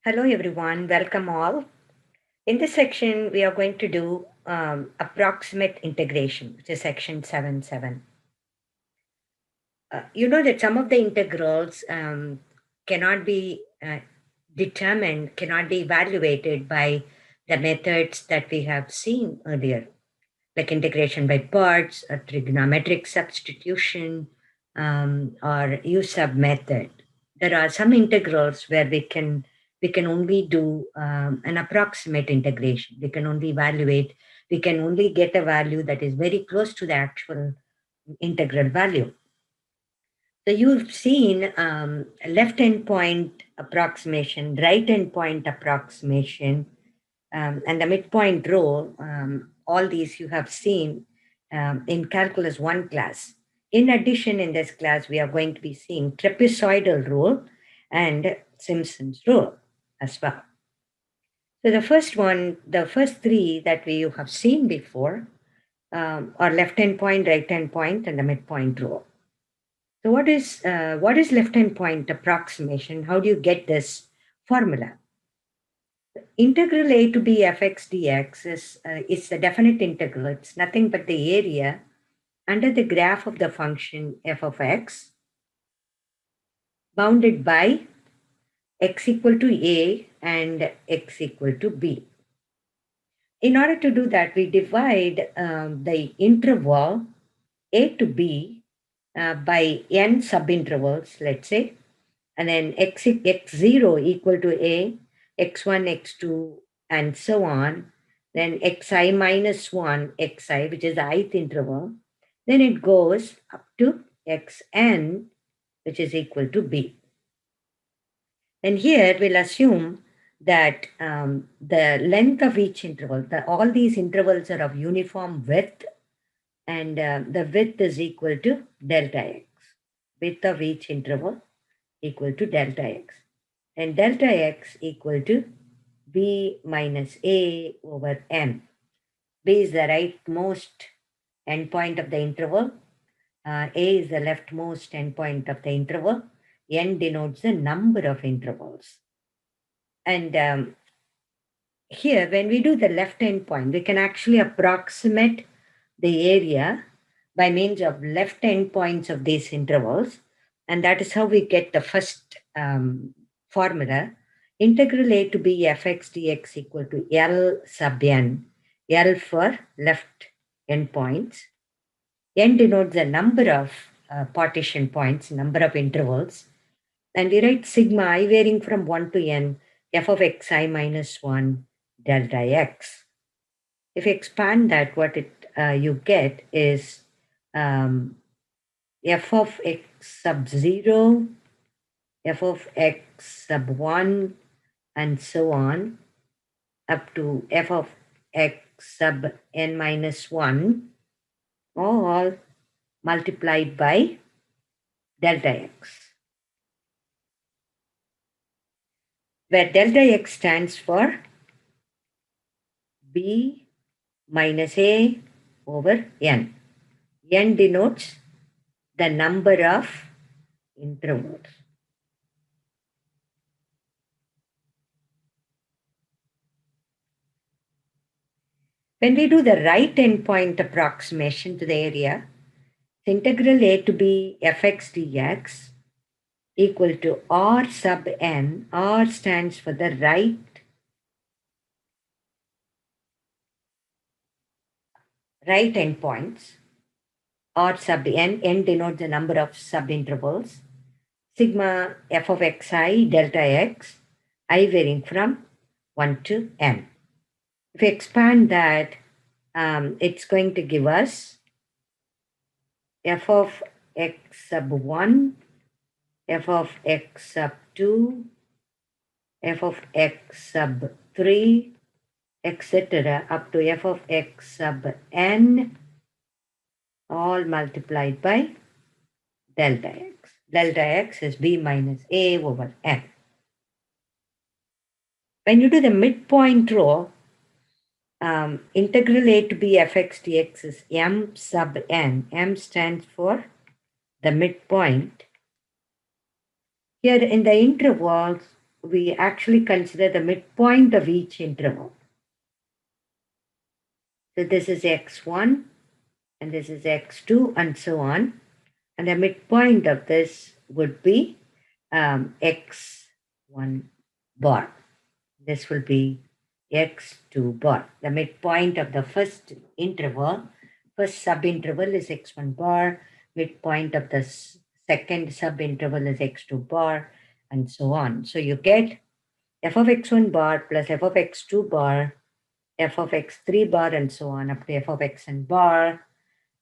Hello, everyone. Welcome all. In this section, we are going to do approximate integration, which is section 7.7. You know that some of the integrals cannot be determined, cannot be evaluated by the methods that we have seen earlier, like integration by parts, or trigonometric substitution, or U-sub method. There are some integrals where we can only do an approximate integration. We can only evaluate, we can only get a value that is very close to the actual integral value. So you've seen left endpoint approximation, right endpoint approximation, and the midpoint rule. All these you have seen in Calculus 1 class. In addition, in this class, we are going to be seeing trapezoidal rule and Simpson's rule as well. So the first one, the first three that you have seen before are left endpoint, right endpoint, and the midpoint rule. So what is left endpoint approximation? How do you get this formula? Integral a to b fx dx is the definite integral. It's nothing but the area under the graph of the function f of x bounded by x equal to a and x equal to b. In order to do that, we divide the interval a to b by n subintervals, let's say, and then x0 equal to a, x1, x2, and so on, then xi minus 1, xi, which is the ith interval, then it goes up to xn, which is equal to b. And here we'll assume that the length of each interval, all these intervals are of uniform width, and the width is equal to delta x. Width of each interval equal to delta x. And delta x equal to b minus a over n. B is the rightmost endpoint of the interval. A is the leftmost endpoint of the interval. N denotes the number of intervals. And here, when we do the left endpoint, we can actually approximate the area by means of left endpoints of these intervals. And that is how we get the first formula. Integral a to b fx dx equal to L sub n. L for left endpoints. N denotes the number of partition points, number of intervals. And we write sigma I varying from 1 to n, f of xi minus 1 delta x. If you expand that, what you get is f of x sub 0, f of x sub 1, and so on, up to f of x sub n minus 1, all multiplied by delta x, where delta x stands for b minus a over n. N denotes the number of intervals. When we do the right endpoint approximation to the area, integral a to b fx dx equal to r sub n. R stands for the right endpoints. R sub n, n denotes the number of subintervals. Sigma f of xi delta x, I varying from 1 to n. If we expand that, it's going to give us f of x sub 1, f of x sub 2, f of x sub 3, etc. up to f of x sub n, all multiplied by delta x. Delta x is b minus a over n. When you do the midpoint rule, integral a to b fx dx is m sub n. M stands for the midpoint. Here in the intervals, we actually consider the midpoint of each interval. So this is x1 and this is x2 and so on. And the midpoint of this would be x1 bar. This will be x2 bar. The midpoint of the first interval, first subinterval is x1 bar, midpoint of the second subinterval is x2 bar, and so on. So you get f of x1 bar plus f of x2 bar, f of x3 bar, and so on up to f of xn bar.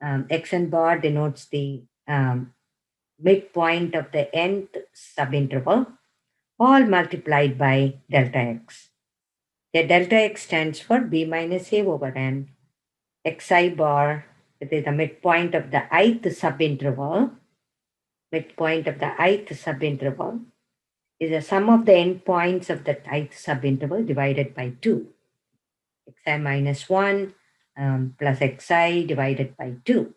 Xn bar denotes the midpoint of the nth subinterval, all multiplied by delta x. The delta x stands for b minus a over n. Xi bar, it is the midpoint of the ith subinterval. Midpoint of the ith subinterval is the sum of the endpoints of the ith subinterval divided by 2. Xi minus 1 plus xi divided by 2.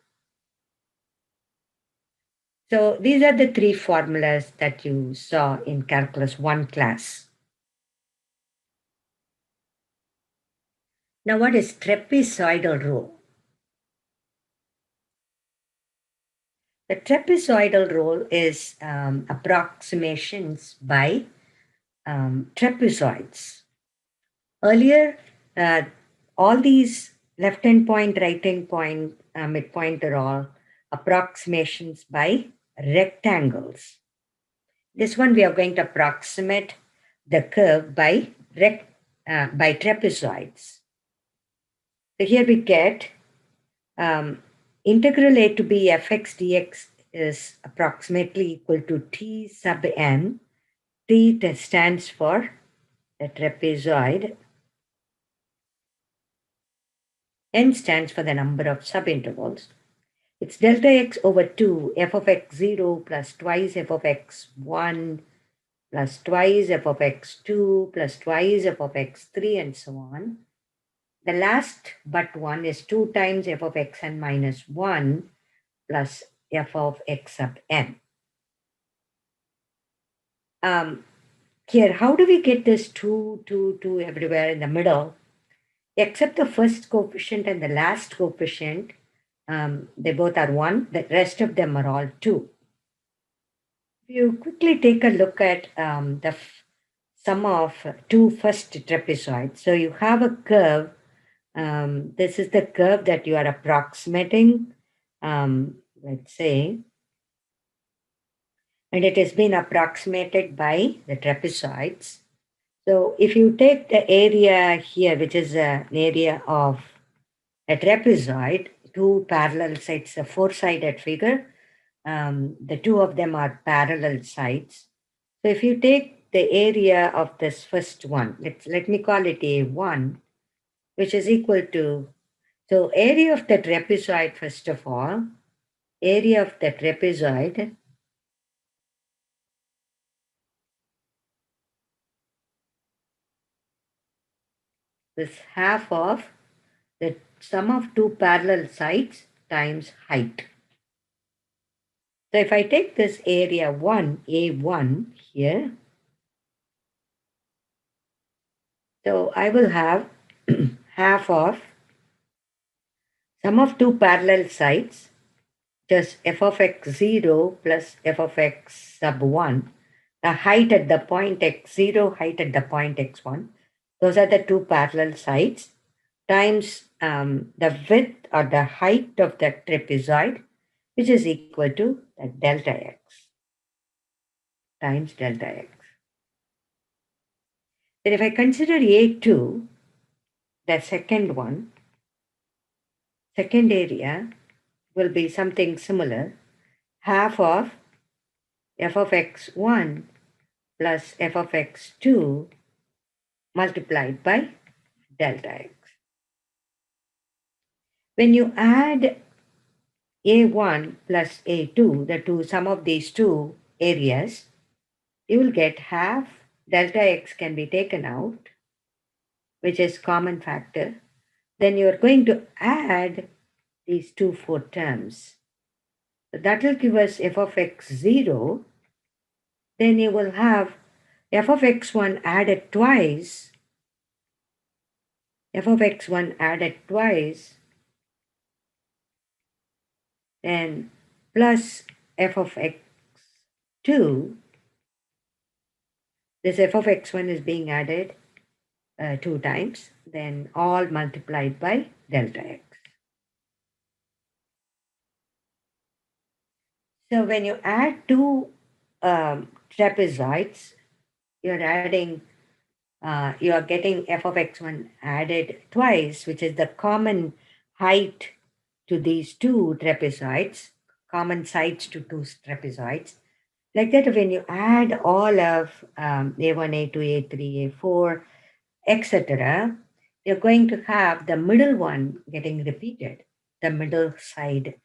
So these are the three formulas that you saw in Calculus 1 class. Now, what is trapezoidal rule? The trapezoidal rule is approximations by trapezoids. Earlier, all these left-hand point, right-hand point, midpoint are all approximations by rectangles. This one we are going to approximate the curve by trapezoids. So here we get integral a to b fx dx is approximately equal to t sub n. T stands for the trapezoid. N stands for the number of subintervals. It's delta x over 2 f of x0 plus twice f of x1 plus twice f of x2 plus twice f of x3 and so on. The last but one is 2 times f of xn minus 1 plus f of x sub n. Here, how do we get this 2, 2, 2 everywhere in the middle? Except the first coefficient and the last coefficient, they both are 1. The rest of them are all 2. If you quickly take a look at the sum of two first trapezoids. So you have a curve. This is the curve that you are approximating, let's say, and it has been approximated by the trapezoids. So if you take the area here, which is an area of a trapezoid, two parallel sides, a four-sided figure, the two of them are parallel sides. So if you take the area of this first one, let me call it A1, which is equal to, so area of the trapezoid, first of all, area of the trapezoid is half of the sum of two parallel sides times height. So if I take this area 1, A1 here, so I will have half of sum of two parallel sides, just f of x0 plus f of x sub 1, the height at the point x0, height at the point x1. Those are the two parallel sides times the width or the height of the trapezoid, which is equal to the delta x times delta x. Then if I consider A2, the second one, second area will be something similar, half of f of x1 plus f of x2 multiplied by delta x. When you add A1 plus A2, the two sum of these two areas, you will get half delta x can be taken out, which is common factor. Then you are going to add these two four terms. So that will give us f of x0. Then you will have f of x1 added twice, f of x1 added twice, then plus f of x2, this f of x1 is being added 2 times, then all multiplied by delta x. So when you add two trapezoids, you are getting f of x1 added twice, which is the common height to these two trapezoids, common sides to two trapezoids. Like that, when you add all of A1, A2, A3, A4, etc., you're going to have the middle one getting repeated, the middle side,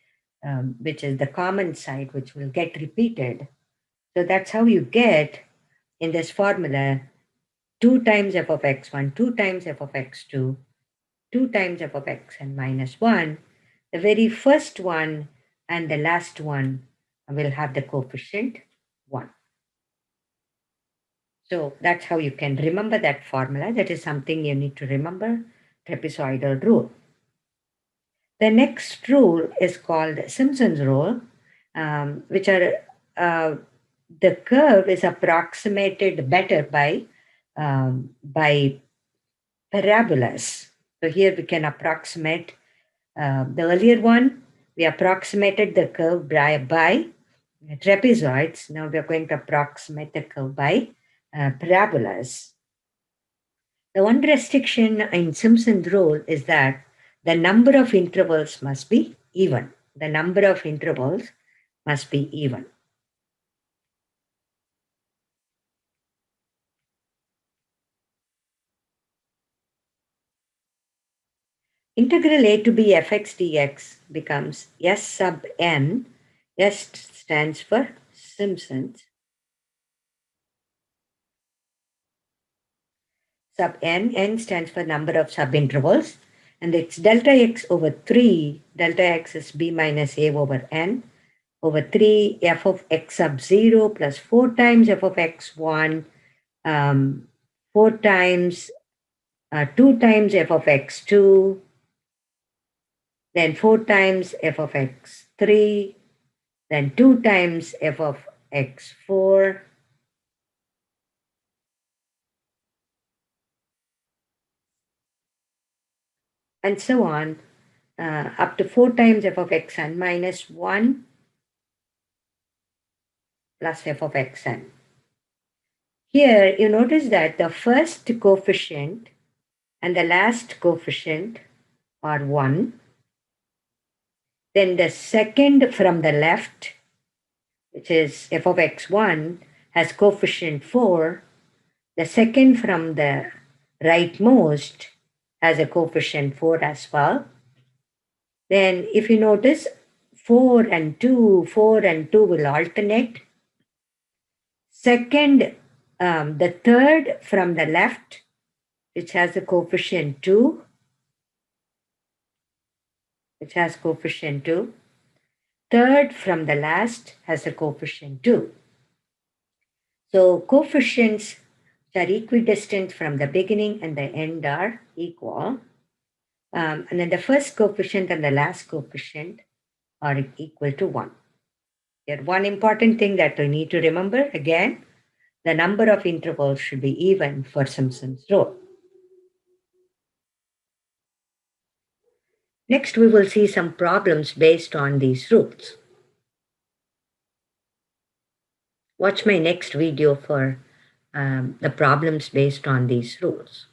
which is the common side, which will get repeated. So that's how you get in this formula 2 times f of x1, 2 times f of x2, 2 times f of xn minus 1. The very first one and the last one will have the coefficient 1. So that's how you can remember that formula. That is something you need to remember, trapezoidal rule. The next rule is called Simpson's rule, which are the curve is approximated better by parabolas. So here we can approximate the earlier one. We approximated the curve by trapezoids. Now we are going to approximate the curve by parabolas. The one restriction in Simpson's rule is that the number of intervals must be even. The number of intervals must be even. Integral a to b fx dx becomes S sub n. S stands for Simpson's. Sub n stands for number of subintervals, and it's delta x over 3. Delta x is b minus a over n over 3 f of x sub 0 plus 4 times f of x1, 4 times 2 times f of x2, then 4 times f of x3, then 2 times f of x4, and so on, up to 4 times f of xn minus 1 plus f of xn. Here you notice that the first coefficient and the last coefficient are 1. Then the second from the left, which is f of x1, has coefficient 4. The second from the rightmost has a coefficient 4 as well. Then if you notice, 4 and 2 will alternate. Second, the third from the left, which has a coefficient 2, Third from the last has a coefficient 2. So coefficients which are equidistant from the beginning and the end are equal. And then the first coefficient and the last coefficient are equal to 1. Here, one important thing that we need to remember again, the number of intervals should be even for Simpson's rule. Next, we will see some problems based on these rules. Watch my next video for the problems based on these rules.